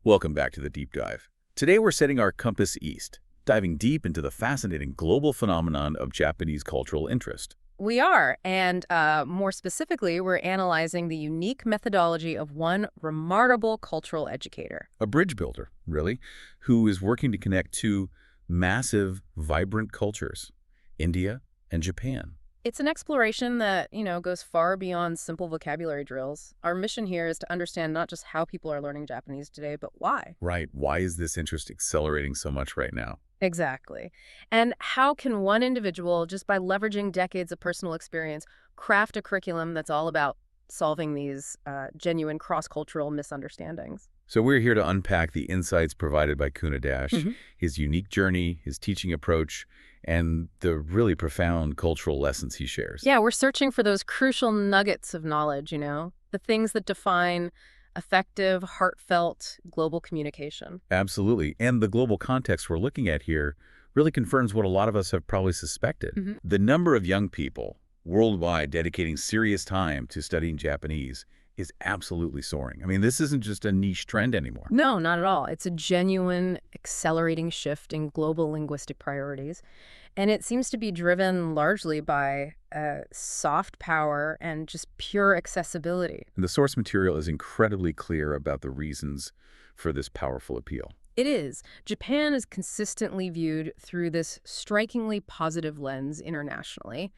Welcome back to the Deep Dive. Today we're setting our compass east, diving deep into the fascinating global phenomenon of Japanese cultural interest. We are, and more specifically, we're analyzing the unique methodology of one remarkable cultural educator. A bridge builder, really, who is working to connect two massive, vibrant cultures, India and Japan. It's an exploration that, goes far beyond simple vocabulary drills. Our mission here is to understand not just how people are learning Japanese today, but why. Right, why is this interest accelerating so much right now? Exactly. And how can one individual, just by leveraging decades of personal experience, craft a curriculum that's all about solving these genuine cross-cultural misunderstandings? So we're here to unpack the insights provided by Kunna Dash, his unique journey, his teaching approach, and the really profound cultural lessons he shares. Yeah, we're searching for those crucial nuggets of knowledge, the things that define effective, heartfelt global communication. Absolutely. And the global context we're looking at here really confirms what a lot of us have probably suspected. The number of young people worldwide dedicating serious time to studying Japanese is absolutely soaring. I mean, this isn't just a niche trend anymore. No, not at all. It's a genuine, accelerating shift in global linguistic priorities. And it seems to be driven largely by soft power and just pure accessibility. And the source material is incredibly clear about the reasons for this powerful appeal. It is. Japan is consistently viewed through this strikingly positive lens internationally.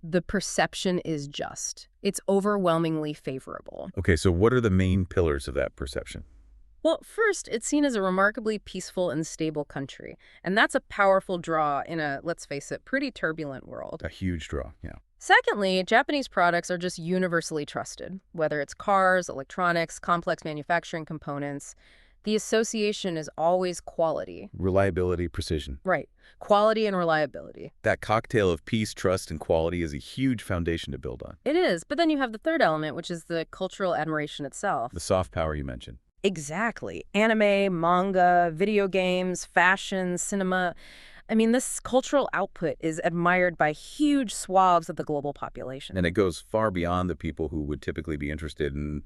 The perception is just. It's overwhelmingly favorable. Okay, so what are the main pillars of that perception? Well, first, it's seen as a remarkably peaceful and stable country. And that's a powerful draw in a, let's face it, pretty turbulent world. A huge draw, yeah. Secondly, Japanese products are just universally trusted. Whether it's cars, electronics, complex manufacturing components, the association is always quality. Reliability, precision. Right. Quality and reliability. That cocktail of peace, trust, and quality is a huge foundation to build on. It is. But then you have the third element, which is the cultural admiration itself. The soft power you mentioned. Exactly. Anime, manga, video games, fashion, cinema. I mean, this cultural output is admired by huge swaths of the global population. And it goes far beyond the people who would typically be interested in,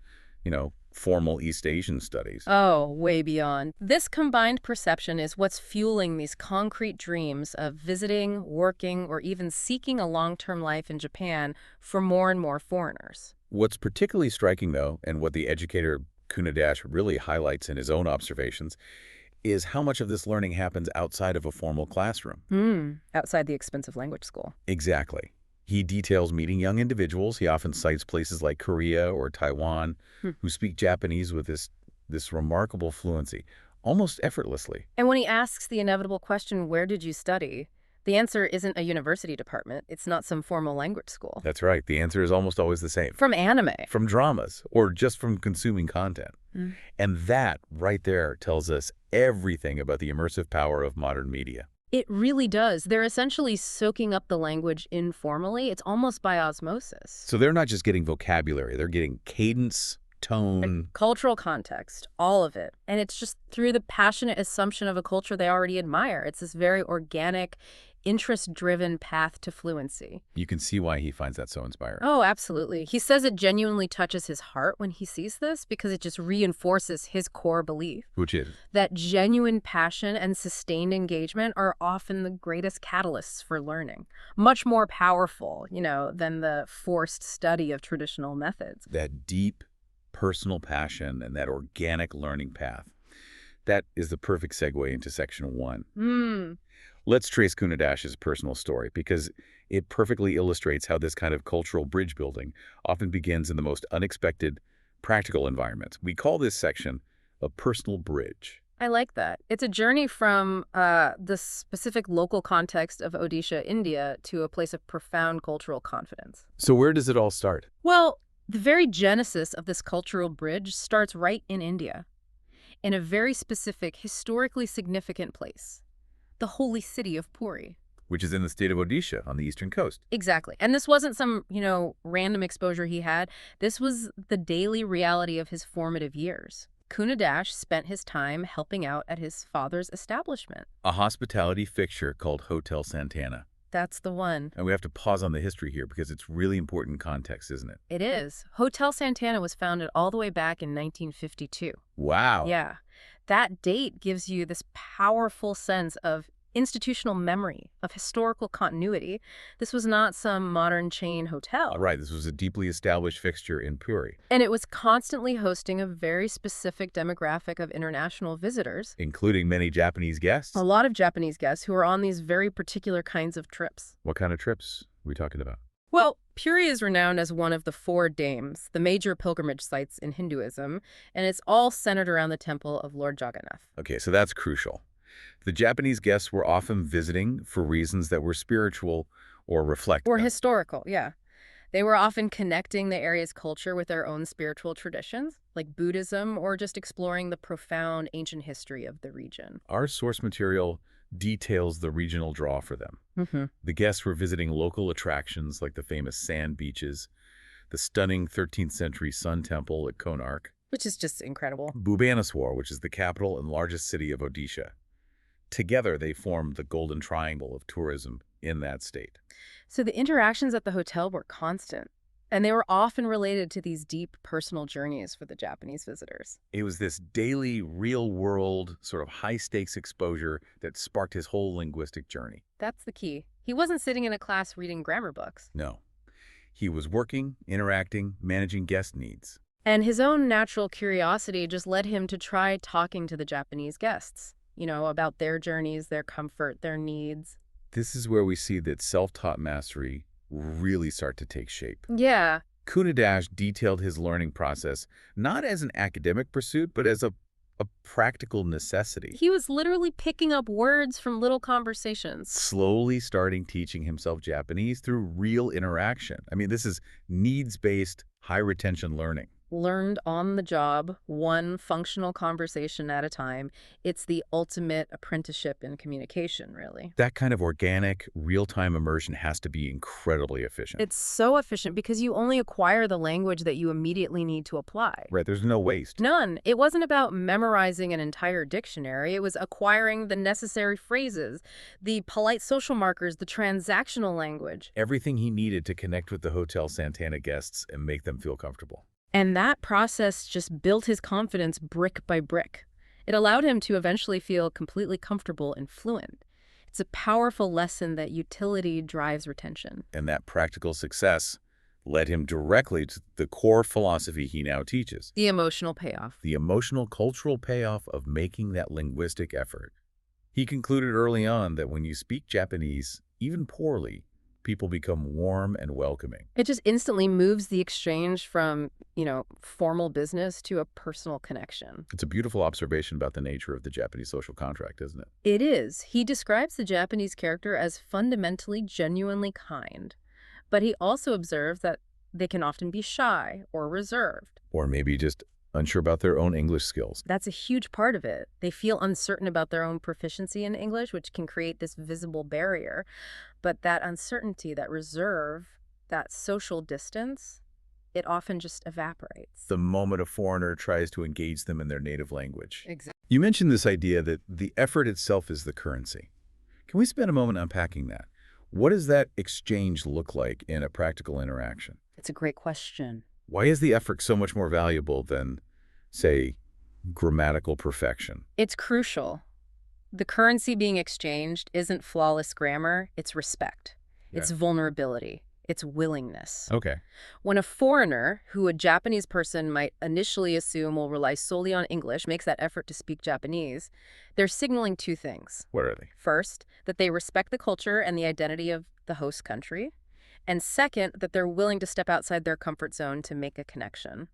formal East Asian studies. Oh, way beyond. This combined perception is what's fueling these concrete dreams of visiting, working, or even seeking a long-term life in Japan for more and more foreigners. What's particularly striking, though, and what the educator Kunna Dash really highlights in his own observations, is how much of this learning happens outside of a formal classroom. Outside the expensive language school. Exactly. He details meeting young individuals. He often cites places like Korea or Taiwan who speak Japanese with this remarkable fluency, almost effortlessly. And when he asks the inevitable question, where did you study? The answer isn't a university department. It's not some formal language school. That's right. The answer is almost always the same. From anime. From dramas, or just from consuming content. And that right there tells us everything about the immersive power of modern media. It really does. They're essentially soaking up the language informally. It's almost by osmosis. So they're not just getting vocabulary, they're getting cadence, tone. Cultural context, all of it. And it's just through the passionate assumption of a culture they already admire. It's this very organic, interest-driven path to fluency. You can see why he finds that so inspiring. Oh, absolutely. He says it genuinely touches his heart when he sees this because it just reinforces his core belief. Which is? That genuine passion and sustained engagement are often the greatest catalysts for learning. Much more powerful, than the forced study of traditional methods. That deep personal passion and that organic learning path. That is the perfect segue into section 1. Let's trace Kunna Dash's personal story because it perfectly illustrates how this kind of cultural bridge building often begins in the most unexpected, practical environments. We call this section a personal bridge. I like that. It's a journey from the specific local context of Odisha, India, to a place of profound cultural confidence. So where does it all start? Well, the very genesis of this cultural bridge starts right in India, in a very specific, historically significant place. The holy city of Puri. Which is in the state of Odisha on the eastern coast. Exactly. And this wasn't some, random exposure he had. This was the daily reality of his formative years. Kunna Dash spent his time helping out at his father's establishment. A hospitality fixture called Hotel Santana. That's the one. And we have to pause on the history here because it's really important context, isn't it? It is. Hotel Santana was founded all the way back in 1952. Wow. Yeah. that date gives you this powerful sense of institutional memory, of historical continuity. This was not some modern chain hotel. Right, this was a deeply established fixture in Puri, And it was constantly hosting a very specific demographic of international visitors, including many Japanese guests. a lot of Japanese guests who are on these very particular kinds of trips. What kind of trips are we talking about? Well, Puri is renowned as one of the four dames, the major pilgrimage sites in Hinduism, and it's all centered around the temple of Lord Jagannath. Okay, so that's crucial. The Japanese guests were often visiting for reasons that were spiritual or reflective. Or historical, yeah. They were often connecting the area's culture with their own spiritual traditions, like Buddhism, or just exploring the profound ancient history of the region. Our source material details the regional draw for them. Mm-hmm. The guests were visiting local attractions like the famous sand beaches, the stunning 13th century Sun Temple at Konark, Which is just incredible. Bhubaneswar, which is the capital and largest city of Odisha. Together, they formed the golden triangle of tourism in that state. So the interactions at the hotel were constant, and they were often related to these deep personal journeys for the Japanese visitors. It was this daily, real-world, sort of high-stakes exposure that sparked his whole linguistic journey. That's the key. He wasn't sitting in a class reading grammar books. No. He was working, interacting, managing guest needs. And his own natural curiosity just led him to try talking to the Japanese guests, about their journeys, their comfort, their needs. This is where we see that self-taught mastery really start to take shape. Yeah. Kunna Dash detailed his learning process not as an academic pursuit, but as a practical necessity. He was literally picking up words from little conversations. Slowly starting teaching himself Japanese through real interaction. I mean, this is needs-based, high-retention learning. Learned on the job, one functional conversation at a time. It's the ultimate apprenticeship in communication, really. That kind of organic, real-time immersion has to be incredibly efficient. It's so efficient because you only acquire the language that you immediately need to apply. Right, there's no waste. None. It wasn't about memorizing an entire dictionary. It was acquiring the necessary phrases, the polite social markers, the transactional language. Everything he needed to connect with the Hotel Santana guests and make them feel comfortable. And that process just built his confidence brick by brick. It allowed him to eventually feel completely comfortable and fluent. It's a powerful lesson that utility drives retention. And that practical success led him directly to the core philosophy he now teaches. The emotional payoff. The emotional cultural payoff of making that linguistic effort. He concluded early on that when you speak Japanese, even poorly, people become warm and welcoming. It just instantly moves the exchange from, formal business to a personal connection. It's a beautiful observation about the nature of the Japanese social contract, isn't it? It is. He describes the Japanese character as fundamentally genuinely kind, but he also observed that they can often be shy or reserved. Or maybe just unsure about their own English skills. That's a huge part of it. They feel uncertain about their own proficiency in English, which can create this visible barrier. But that uncertainty, that reserve, that social distance, it often just evaporates. The moment a foreigner tries to engage them in their native language. Exactly. You mentioned this idea that the effort itself is the currency. Can we spend a moment unpacking that? What does that exchange look like in a practical interaction? It's a great question. Why is the effort so much more valuable than, say, grammatical perfection? It's crucial. The currency being exchanged isn't flawless grammar, it's respect. It's vulnerability. It's willingness. Okay. When a foreigner, who a Japanese person might initially assume will rely solely on English, makes that effort to speak Japanese, they're signaling two things. What are they? First, that they respect the culture and the identity of the host country. And second, that they're willing to step outside their comfort zone to make a connection.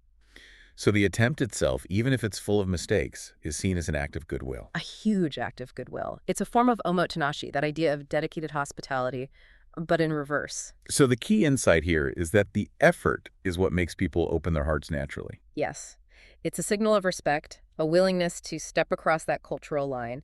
So the attempt itself, even if it's full of mistakes, is seen as an act of goodwill. A huge act of goodwill. It's a form of omotenashi, that idea of dedicated hospitality, but in reverse. So the key insight here is that the effort is what makes people open their hearts naturally. Yes. It's a signal of respect, a willingness to step across that cultural line,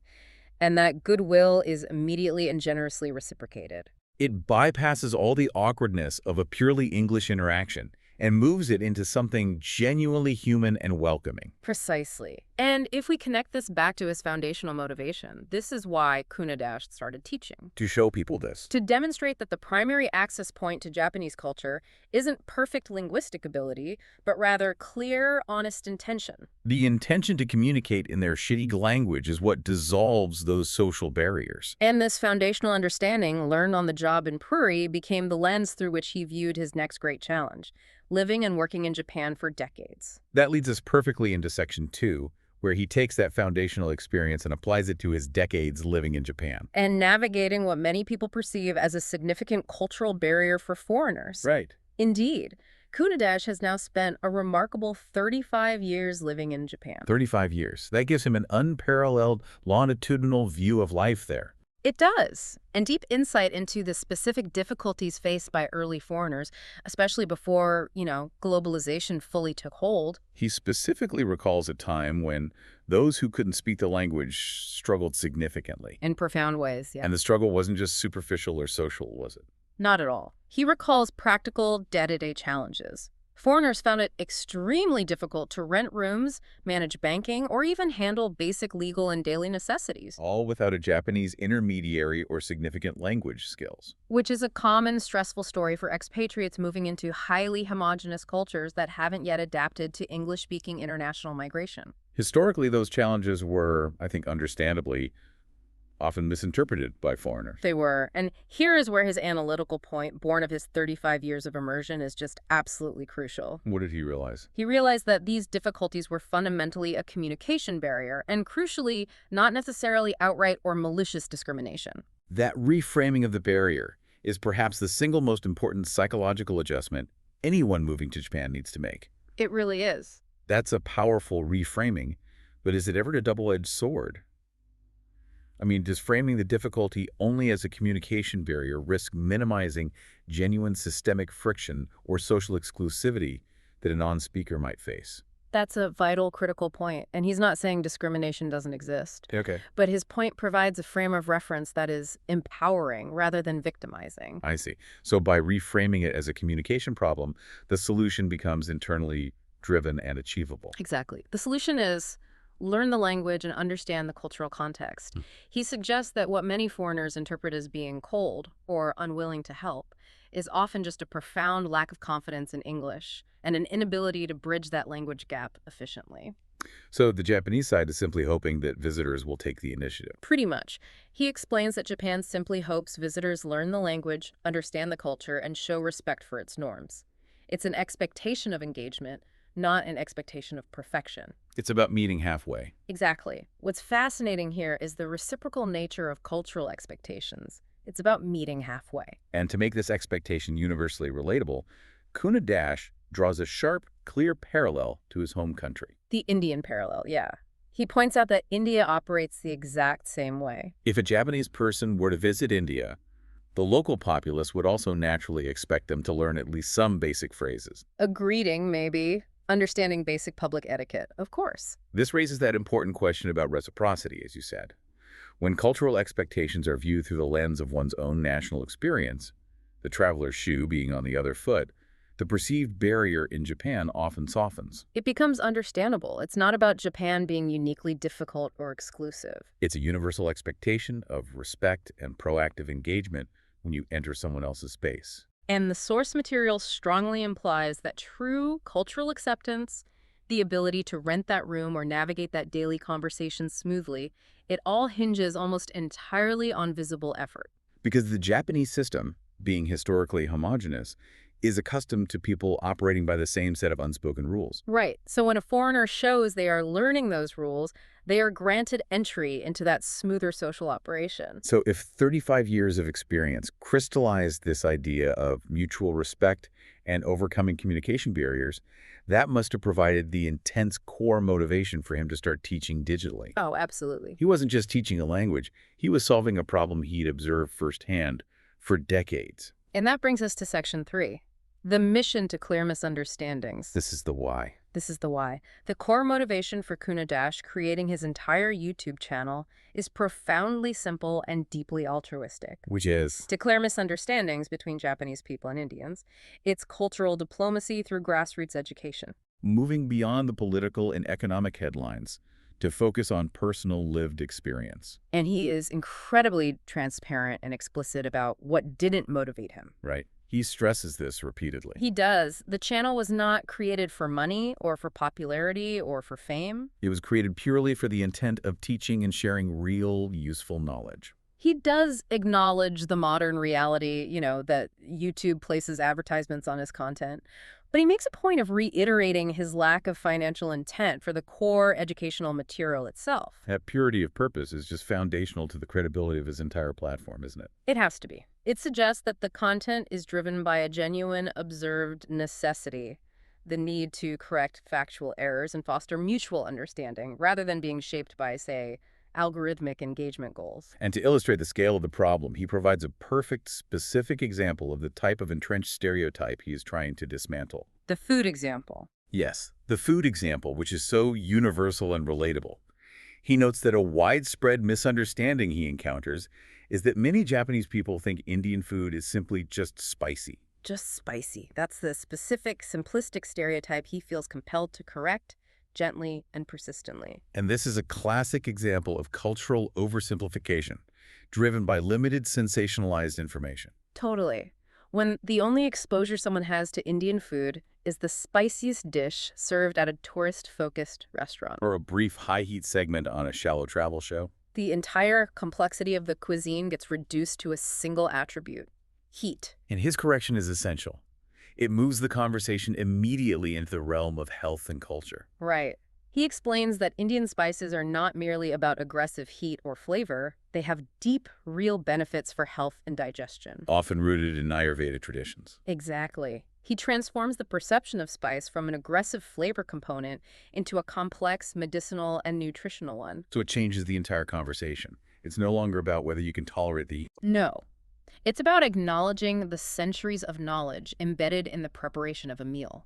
and that goodwill is immediately and generously reciprocated. It bypasses all the awkwardness of a purely English interaction and moves it into something genuinely human and welcoming. Precisely. And if we connect this back to his foundational motivation, this is why Kunna Dash started teaching. To show people this. To demonstrate that the primary access point to Japanese culture isn't perfect linguistic ability, but rather clear, honest intention. The intention to communicate in their shitty language is what dissolves those social barriers. And this foundational understanding, learned on the job in Puri, became the lens through which he viewed his next great challenge, living and working in Japan for decades. That leads us perfectly into Section 2, where he takes that foundational experience and applies it to his decades living in Japan. And navigating what many people perceive as a significant cultural barrier for foreigners. Right. Indeed, Kunna Dash has now spent a remarkable 35 years living in Japan. 35 years. That gives him an unparalleled longitudinal view of life there. It does, and deep insight into the specific difficulties faced by early foreigners, especially before, globalization fully took hold. He specifically recalls a time when those who couldn't speak the language struggled significantly. In profound ways, yeah. And the struggle wasn't just superficial or social, was it? Not at all. He recalls practical, day-to-day challenges. Foreigners found it extremely difficult to rent rooms, manage banking, or even handle basic legal and daily necessities. All without a Japanese intermediary or significant language skills. Which is a common stressful story for expatriates moving into highly homogenous cultures that haven't yet adapted to English-speaking international migration. Historically, those challenges were, I think understandably, often misinterpreted by foreigners. They were. And here is where his analytical point, born of his 35 years of immersion, is just absolutely crucial. What did he realize? He realized that these difficulties were fundamentally a communication barrier, and crucially, not necessarily outright or malicious discrimination. That reframing of the barrier is perhaps the single most important psychological adjustment anyone moving to Japan needs to make. It really is. That's a powerful reframing, but is it ever a double-edged sword? I mean, does framing the difficulty only as a communication barrier risk minimizing genuine systemic friction or social exclusivity that a non-speaker might face? That's a vital, critical point, and he's not saying discrimination doesn't exist. Okay. But his point provides a frame of reference that is empowering rather than victimizing. I see. So by reframing it as a communication problem, the solution becomes internally driven and achievable. Exactly. The solution is learn the language and understand the cultural context. He suggests that what many foreigners interpret as being cold or unwilling to help is often just a profound lack of confidence in English and an inability to bridge that language gap efficiently. So the Japanese side is simply hoping that visitors will take the initiative. Pretty much. He explains that Japan simply hopes visitors learn the language, understand the culture, and show respect for its norms. It's an expectation of engagement, not an expectation of perfection. It's about meeting halfway. Exactly. What's fascinating here is the reciprocal nature of cultural expectations. It's about meeting halfway. And to make this expectation universally relatable, Kunna Dash draws a sharp, clear parallel to his home country. The Indian parallel, yeah. He points out that India operates the exact same way. If a Japanese person were to visit India, the local populace would also naturally expect them to learn at least some basic phrases. A greeting, maybe. Understanding basic public etiquette, of course. This raises that important question about reciprocity, as you said. When cultural expectations are viewed through the lens of one's own national experience, the traveler's shoe being on the other foot, the perceived barrier in Japan often softens. It becomes understandable. It's not about Japan being uniquely difficult or exclusive. It's a universal expectation of respect and proactive engagement when you enter someone else's space. And the source material strongly implies that true cultural acceptance, the ability to rent that room or navigate that daily conversation smoothly, it all hinges almost entirely on visible effort. Because the Japanese system, being historically homogeneous, is accustomed to people operating by the same set of unspoken rules. Right. So when a foreigner shows they are learning those rules, they are granted entry into that smoother social operation. So if 35 years of experience crystallized this idea of mutual respect and overcoming communication barriers, that must have provided the intense core motivation for him to start teaching digitally. Oh, absolutely. He wasn't just teaching a language, he was solving a problem he'd observed firsthand for decades. And that brings us to Section 3. The mission to clear misunderstandings. This is the why. This is the why. The core motivation for Kunna Dash creating his entire YouTube channel is profoundly simple and deeply altruistic. Which is? To clear misunderstandings between Japanese people and Indians. It's cultural diplomacy through grassroots education. Moving beyond the political and economic headlines to focus on personal lived experience. And he is incredibly transparent and explicit about what didn't motivate him. Right. He stresses this repeatedly. He does. The channel was not created for money or for popularity or for fame. It was created purely for the intent of teaching and sharing real, useful knowledge. He does acknowledge the modern reality, that YouTube places advertisements on his content. But he makes a point of reiterating his lack of financial intent for the core educational material itself. That purity of purpose is just foundational to the credibility of his entire platform, isn't it? It has to be. It suggests that the content is driven by a genuine observed necessity, the need to correct factual errors and foster mutual understanding, rather than being shaped by, say, algorithmic engagement goals. And to illustrate the scale of the problem, he provides a perfect, specific example of the type of entrenched stereotype he is trying to dismantle. The food example. Yes, the food example, which is so universal and relatable. He notes that a widespread misunderstanding he encounters is that many Japanese people think Indian food is simply just spicy. Just spicy. That's the specific, simplistic stereotype he feels compelled to correct gently and persistently. And this is a classic example of cultural oversimplification, driven by limited sensationalized information. Totally. When the only exposure someone has to Indian food is the spiciest dish served at a tourist-focused restaurant. Or a brief high-heat segment on a shallow travel show. The entire complexity of the cuisine gets reduced to a single attribute: heat. And his correction is essential. It moves the conversation immediately into the realm of health and culture. Right. He explains that Indian spices are not merely about aggressive heat or flavor. They have deep, real benefits for health and digestion. Often rooted in Ayurveda traditions. Exactly. He transforms the perception of spice from an aggressive flavor component into a complex medicinal and nutritional one. So it changes the entire conversation. It's no longer about whether you can tolerate the heat. No. It's about acknowledging the centuries of knowledge embedded in the preparation of a meal.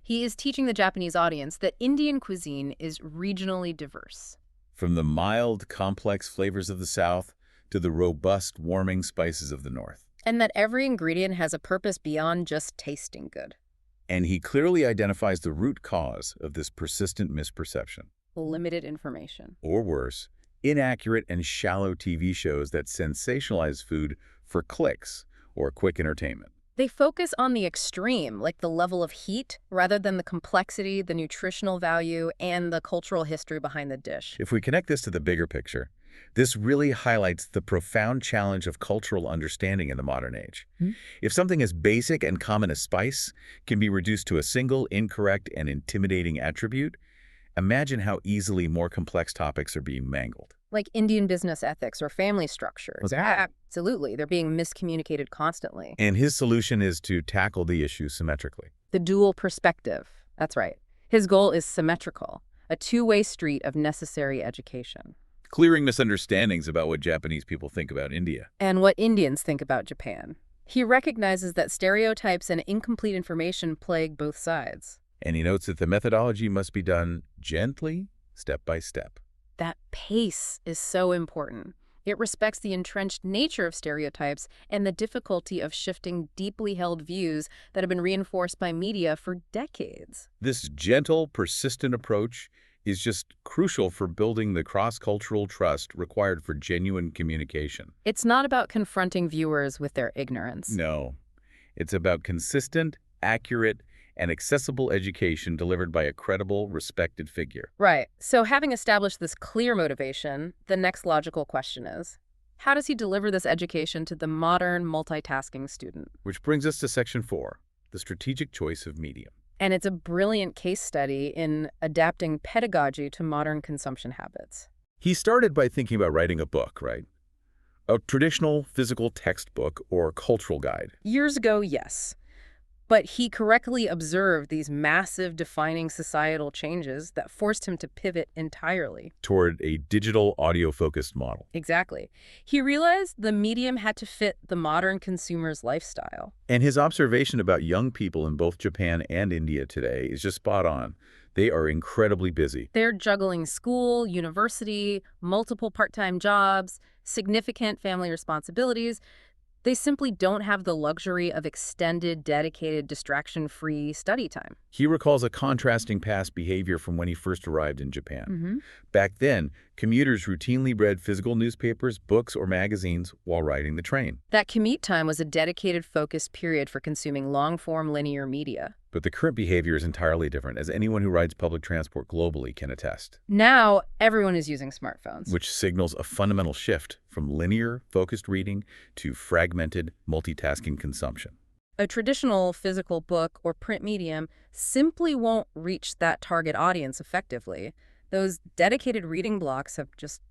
He is teaching the Japanese audience that Indian cuisine is regionally diverse. From the mild, complex flavors of the South to the robust, warming spices of the North. And that every ingredient has a purpose beyond just tasting good. And he clearly identifies the root cause of this persistent misperception. Limited information. Or worse, inaccurate and shallow TV shows that sensationalize food for clicks or quick entertainment. They focus on the extreme, like the level of heat, rather than the complexity, the nutritional value, and the cultural history behind the dish. If we connect this to the bigger picture, this really highlights the profound challenge of cultural understanding in the modern age. If something as basic and common as spice can be reduced to a single, incorrect, and intimidating attribute, imagine how easily more complex topics are being mangled. Like Indian business ethics or family structures. That? Absolutely. They're being miscommunicated constantly. And his solution is to tackle the issue symmetrically. The dual perspective. That's right. His goal is symmetrical, a two-way street of necessary education. Clearing misunderstandings about what Japanese people think about India. And what Indians think about Japan. He recognizes that stereotypes and incomplete information plague both sides. And he notes that the methodology must be done gently, step by step. That pace is so important. It respects the entrenched nature of stereotypes and the difficulty of shifting deeply held views that have been reinforced by media for decades. This gentle, persistent approach is just crucial for building the cross-cultural trust required for genuine communication. It's not about confronting viewers with their ignorance. No, it's about consistent, accurate, and accessible education delivered by a credible, respected figure. Right. So having established this clear motivation, the next logical question is, how does he deliver this education to the modern multitasking student? Which brings us to Section 4, the strategic choice of medium. And it's a brilliant case study in adapting pedagogy to modern consumption habits. He started by thinking about writing a book, right? A traditional physical textbook or cultural guide. Years ago, yes. But he correctly observed these massive defining societal changes that forced him to pivot entirely. Toward a digital audio-focused model. Exactly. He realized the medium had to fit the modern consumer's lifestyle. And his observation about young people in both Japan and India today is just spot on. They are incredibly busy. They're juggling school, university, multiple part-time jobs, significant family responsibilities. They simply don't have the luxury of extended, dedicated, distraction-free study time. He recalls a contrasting past behavior from when he first arrived in Japan. Back then, commuters routinely read physical newspapers, books, or magazines while riding the train. That commute time was a dedicated, focused period for consuming long-form linear media. But the current behavior is entirely different, as anyone who rides public transport globally can attest. Now, everyone is using smartphones. Which signals a fundamental shift from linear, focused reading to fragmented, multitasking consumption. A traditional physical book or print medium simply won't reach that target audience effectively. Those dedicated reading blocks have just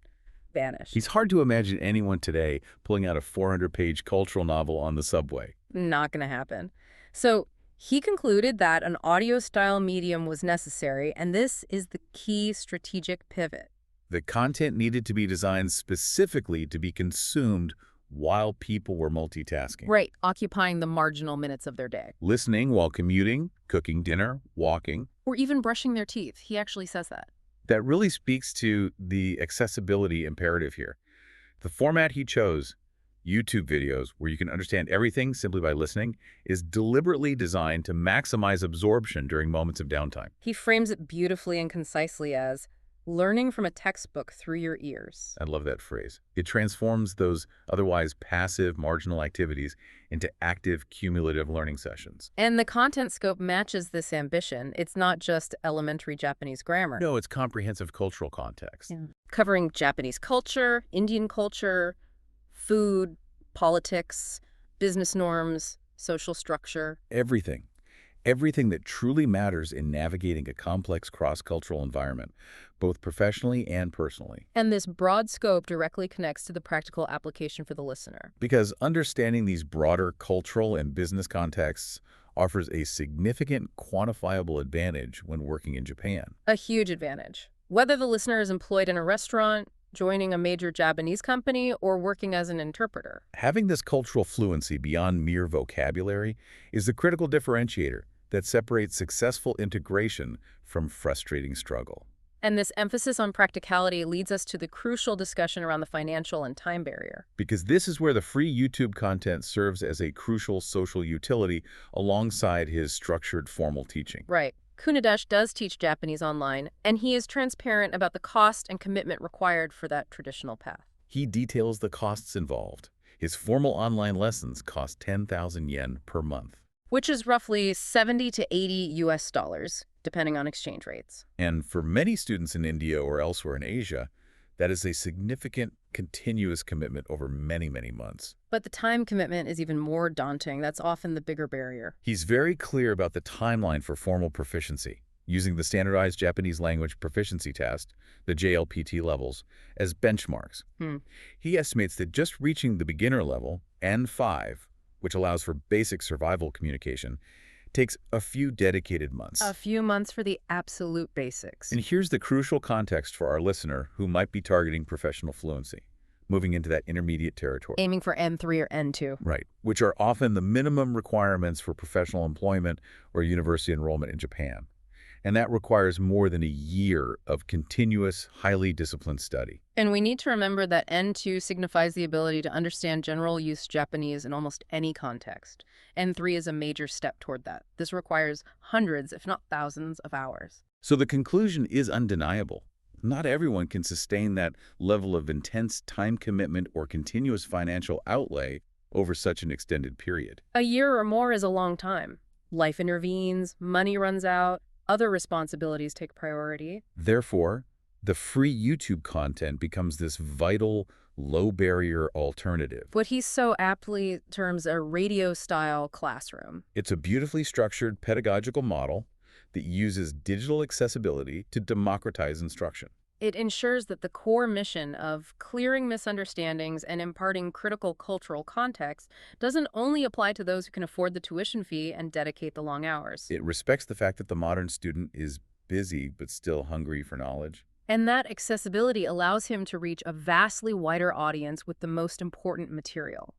vanished. It's hard to imagine anyone today pulling out a 400-page cultural novel on the subway. Not going to happen. So he concluded that an audio-style medium was necessary, and this is the key strategic pivot. The content needed to be designed specifically to be consumed while people were multitasking. Right, occupying the marginal minutes of their day. Listening while commuting, cooking dinner, walking. Or even brushing their teeth. He actually says that. That really speaks to the accessibility imperative here. The format he chose, YouTube videos, where you can understand everything simply by listening, is deliberately designed to maximize absorption during moments of downtime. He frames it beautifully and concisely as learning from a textbook through your ears. I love that phrase. It transforms those otherwise passive, marginal activities into active, cumulative learning sessions. And the content scope matches this ambition. It's not just elementary Japanese grammar. No, it's comprehensive cultural context. Yeah. Covering Japanese culture, Indian culture, food, politics, business norms, social structure. Everything. Everything that truly matters in navigating a complex cross-cultural environment, both professionally and personally. And this broad scope directly connects to the practical application for the listener. Because understanding these broader cultural and business contexts offers a significant quantifiable advantage when working in Japan. A huge advantage. Whether the listener is employed in a restaurant, joining a major Japanese company, or working as an interpreter. Having this cultural fluency beyond mere vocabulary is the critical differentiator that separates successful integration from frustrating struggle. And this emphasis on practicality leads us to the crucial discussion around the financial and time barrier. Because this is where the free YouTube content serves as a crucial social utility alongside his structured formal teaching. Right. Kunna Dash does teach Japanese online, and he is transparent about the cost and commitment required for that traditional path. He details the costs involved. His formal online lessons cost 10,000 yen per month. Which is roughly 70 to 80 US dollars, depending on exchange rates. And for many students in India or elsewhere in Asia, that is a significant, continuous commitment over many, many months. But the time commitment is even more daunting. That's often the bigger barrier. He's very clear about the timeline for formal proficiency, using the standardized Japanese language proficiency test, the JLPT levels, as benchmarks. He estimates that just reaching the beginner level, N5, which allows for basic survival communication, takes a few dedicated months. A few months for the absolute basics. And here's the crucial context for our listener who might be targeting professional fluency, moving into that intermediate territory. Aiming for N3 or N2. Right, which are often the minimum requirements for professional employment or university enrollment in Japan. And that requires more than a year of continuous, highly disciplined study. And we need to remember that N2 signifies the ability to understand general use Japanese in almost any context. N3 is a major step toward that. This requires hundreds, if not thousands, of hours. So the conclusion is undeniable. Not everyone can sustain that level of intense time commitment or continuous financial outlay over such an extended period. A year or more is a long time. Life intervenes, money runs out, other responsibilities take priority. Therefore, the free YouTube content becomes this vital, low-barrier alternative. What he so aptly terms a radio-style classroom. It's a beautifully structured pedagogical model that uses digital accessibility to democratize instruction. It ensures that the core mission of clearing misunderstandings and imparting critical cultural context doesn't only apply to those who can afford the tuition fee and dedicate the long hours. It respects the fact that the modern student is busy but still hungry for knowledge. And that accessibility allows him to reach a vastly wider audience with the most important material.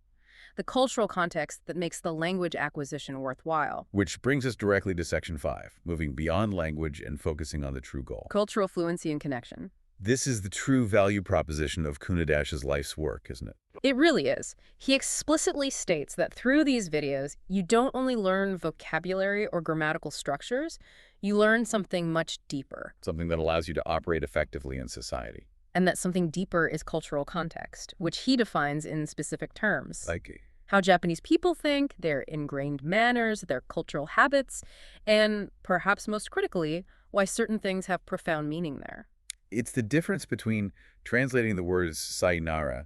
The cultural context that makes the language acquisition worthwhile. Which brings us directly to Section 5, moving beyond language and focusing on the true goal. Cultural fluency and connection. This is the true value proposition of Kunna Dash's life's work, isn't it? It really is. He explicitly states that through these videos, you don't only learn vocabulary or grammatical structures, you learn something much deeper. Something that allows you to operate effectively in society. And that something deeper is cultural context, which he defines in specific terms. Like, How Japanese people think, their ingrained manners, their cultural habits, and perhaps most critically, why certain things have profound meaning there. it's the difference between translating the words sayonara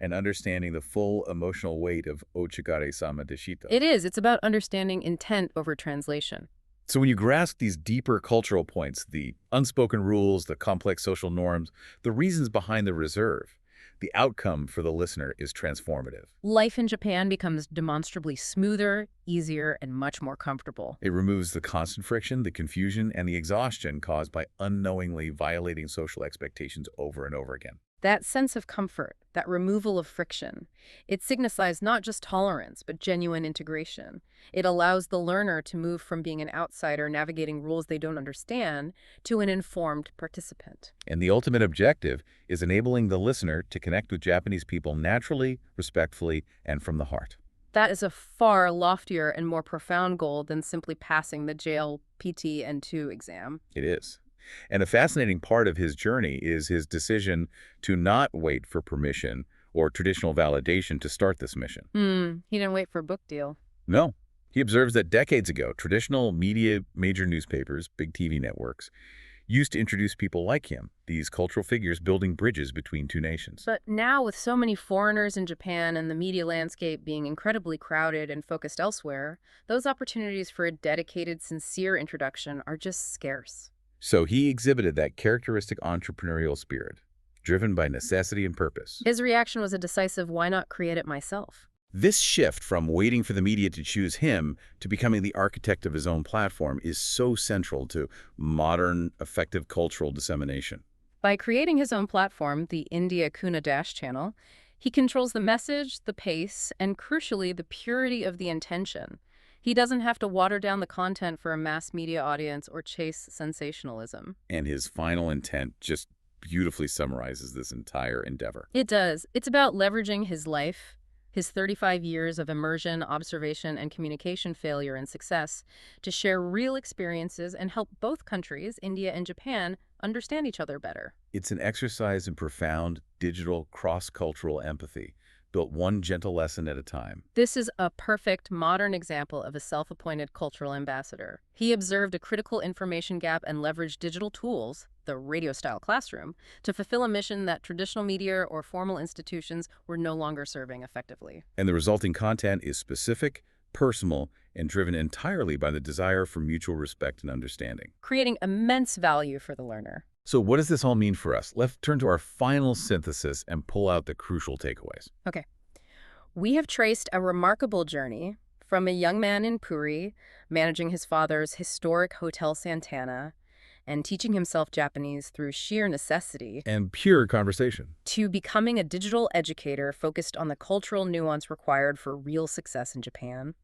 and understanding the full emotional weight of Ochigare-sama Deshito. It is. It's about understanding intent over translation. So when you grasp these deeper cultural points, the unspoken rules, the complex social norms, the reasons behind the reserve, the outcome for the listener is transformative. Life in Japan becomes demonstrably smoother, easier, and much more comfortable. It removes the constant friction, the confusion, and the exhaustion caused by unknowingly violating social expectations over and over again. That sense of comfort, that removal of friction, it signifies not just tolerance, but genuine integration. It allows the learner to move from being an outsider navigating rules they don't understand to an informed participant. And the ultimate objective is enabling the listener to connect with Japanese people naturally, respectfully, and from the heart. That is a far loftier and more profound goal than simply passing the JLPT N2 exam. It is. And a fascinating part of his journey is his decision to not wait for permission or traditional validation to start this mission. He didn't wait for a book deal. No. He observes that decades ago, traditional media, major newspapers, big TV networks, used to introduce people like him, these cultural figures building bridges between two nations. But now, with so many foreigners in Japan and the media landscape being incredibly crowded and focused elsewhere, those opportunities for a dedicated, sincere introduction are just scarce. So he exhibited that characteristic entrepreneurial spirit, driven by necessity and purpose. His reaction was a decisive, why not create it myself? This shift from waiting for the media to choose him to becoming the architect of his own platform is so central to modern, effective cultural dissemination. By creating his own platform, the India Kunna Dash channel, he controls the message, the pace, and crucially, the purity of the intention. He doesn't have to water down the content for a mass media audience or chase sensationalism. And his final intent just beautifully summarizes this entire endeavor. It does. It's about leveraging his life, his 35 years of immersion, observation, and communication failure and success, to share real experiences and help both countries, India and Japan, understand each other better. It's an exercise in profound, digital, cross-cultural empathy, built one gentle lesson at a time. This is a perfect modern example of a self-appointed cultural ambassador. He observed a critical information gap and leveraged digital tools, the radio-style classroom, to fulfill a mission that traditional media or formal institutions were no longer serving effectively. And the resulting content is specific, personal, and driven entirely by the desire for mutual respect and understanding. Creating immense value for the learner. So what does this all mean for us? Let's turn to our final synthesis and pull out the crucial takeaways. Okay. We have traced a remarkable journey from a young man in Puri, managing his father's historic Hotel Santana, and teaching himself Japanese through sheer necessity, And pure conversation. to becoming a digital educator focused on the cultural nuance required for real success in Japan.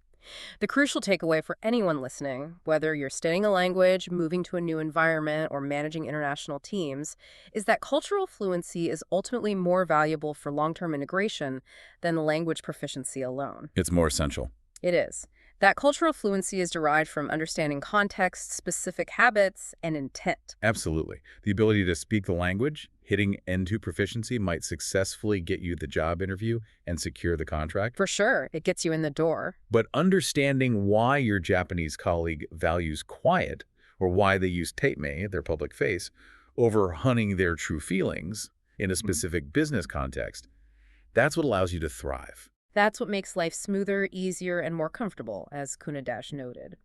The crucial takeaway for anyone listening, whether you're studying a language, moving to a new environment, or managing international teams, is that cultural fluency is ultimately more valuable for long-term integration than language proficiency alone. It's more essential. It is. That cultural fluency is derived from understanding context, specific habits, and intent. Absolutely. The ability to speak the language, hitting N2 proficiency might successfully get you the job interview and secure the contract. For sure, it gets you in the door. But understanding why your Japanese colleague values quiet, or why they use tape-me, their public face, over hunting their true feelings in a specific business context, that's what allows you to thrive. That's what makes life smoother, easier, and more comfortable, as Kunna Dash noted.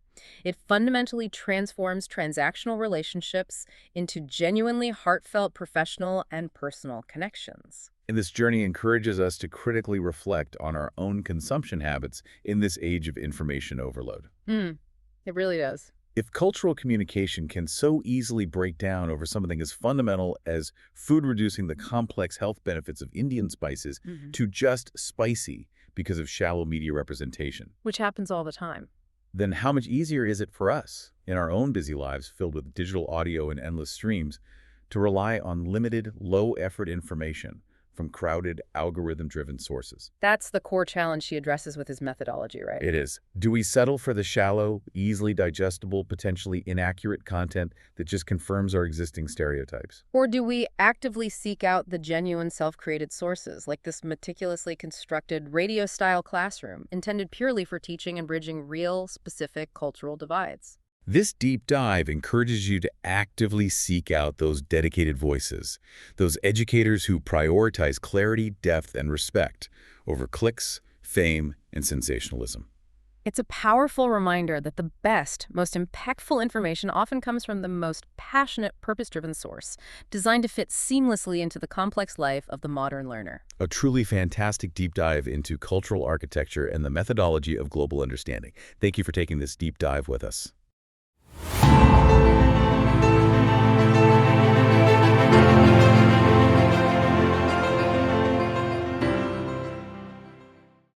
It fundamentally transforms transactional relationships into genuinely heartfelt professional and personal connections. And this journey encourages us to critically reflect on our own consumption habits in this age of information overload. It really does. If cultural communication can so easily break down over something as fundamental as food reducing the complex health benefits of Indian spices to just spicy because of shallow media representation, Which happens all the time. then how much easier is it for us, in our own busy lives filled with digital audio and endless streams, to rely on limited, low-effort information from crowded, algorithm-driven sources. That's the core challenge she addresses with his methodology, right? It is. Do we settle for the shallow, easily digestible, potentially inaccurate content that just confirms our existing stereotypes? Or do we actively seek out the genuine self-created sources, like this meticulously constructed radio-style classroom, intended purely for teaching and bridging real, specific cultural divides? This deep dive encourages you to actively seek out those dedicated voices, those educators who prioritize clarity, depth, and respect over clicks, fame, and sensationalism. It's a powerful reminder that the best, most impactful information often comes from the most passionate, purpose-driven source, designed to fit seamlessly into the complex life of the modern learner. A truly fantastic deep dive into cultural architecture and the methodology of global understanding. Thank you for taking this deep dive with us.